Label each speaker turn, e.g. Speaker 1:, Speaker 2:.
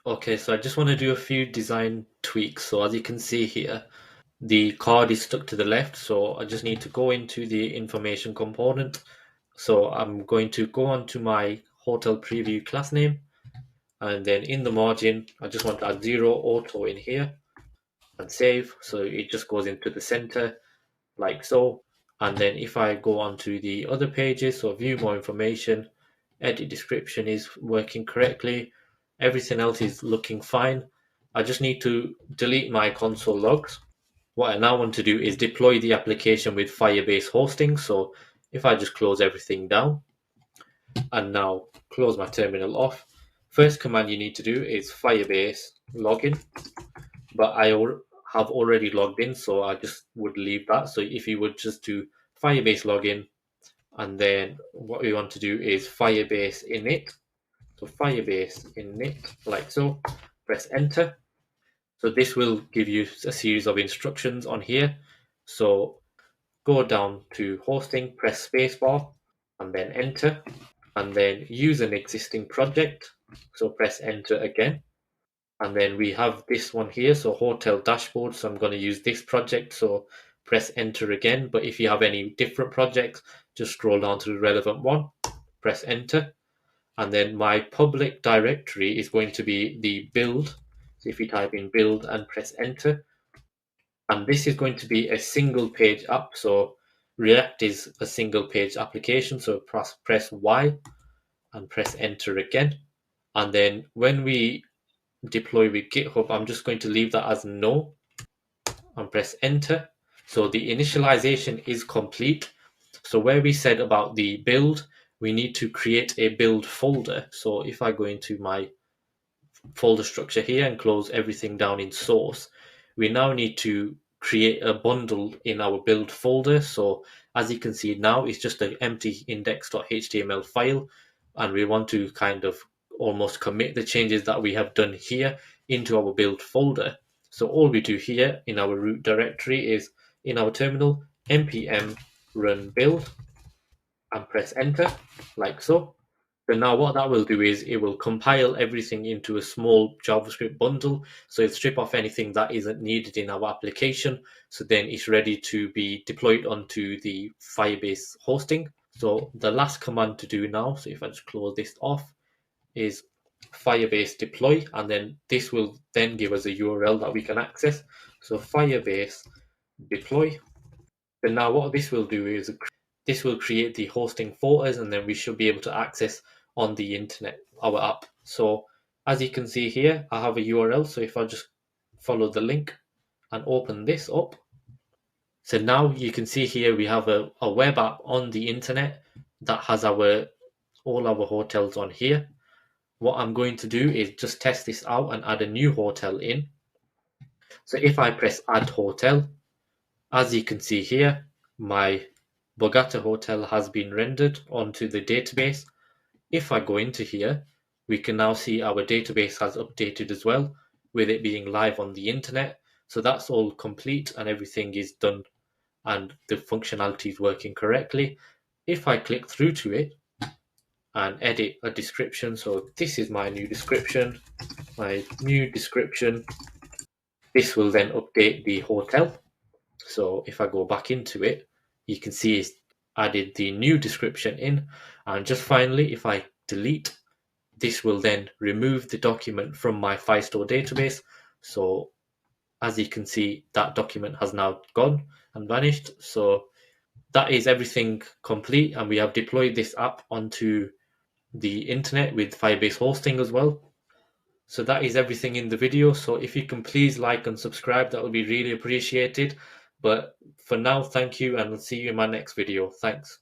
Speaker 1: Okay, so I just want to do a few design tweaks. So as you can see here, the card is stuck to the left, so I just need to go into the information component. So I'm going to go on to my hotel preview class name, and then in the margin, I just want to add 0 auto in here and save. So it just goes into the center like so. And then if I go on to the other pages, so view more information, edit description is working correctly, everything else is looking fine. I just need to delete my console logs. What I now want to do is deploy the application with Firebase hosting. So if I just close everything down and now close my terminal off, first command you need to do is Firebase login. But have already logged in, so I just would leave that. So if you would just do Firebase login, and then what we want to do is Firebase init. So Firebase init, like so. Press enter. So this will give you a series of instructions on here. So go down to hosting, press spacebar, and then enter. And then use an existing project. So press enter again. And then we have this one here, so hotel dashboard. So I'm going to use this project. So press enter again. But if you have any different projects, just scroll down to the relevant one, press enter. And then my public directory is going to be the build. So if you type in build and press enter, and this is going to be a single page app. So React is a single page application. So press Y and press enter again. And then when we deploy with GitHub, I'm just going to leave that as no and press enter. So the initialization is complete. So where we said about the build, we need to create a build folder. So if I go into my folder structure here and close everything down in source, we now need to create a bundle in our build folder. So as you can see now, it's just an empty index.html file, and we want to kind of almost commit the changes that we have done here into our build folder. So all we do here in our root directory is in our terminal npm run build and press enter like so. So now what that will do is it will compile everything into a small JavaScript bundle. So it'll strip off anything that isn't needed in our application. So then it's ready to be deployed onto the Firebase hosting. So the last command to do now, so if I just close this off, is Firebase deploy, and then this will then give us a URL that we can access. So Firebase deploy. Then now what this will do is this will create the hosting for us, and then we should be able to access on the internet our app. So as you can see here, I have a URL. So if I just follow the link and open this up, so now you can see here we have a web app on the internet that has all our hotels on here. What I'm going to do is just test this out and add a new hotel in. So if I press add hotel, as you can see here, my Bogota hotel has been rendered onto the database. If I go into here, we can now see our database has updated as well, with it being live on the internet. So that's all complete and everything is done and the functionality is working correctly. If I click through to it and edit a description, so this is my new description, this will then update the hotel. So if I go back into it, you can see it's added the new description in. And just finally, if I delete, this will then remove the document from my Firestore database. So as you can see, that document has now gone and vanished. So that is everything complete, and we have deployed this app onto the internet with Firebase hosting as well. So that is everything in the video. So if you can please like and subscribe, that would be really appreciated. But for now, thank you, and I'll see you in my next video. Thanks.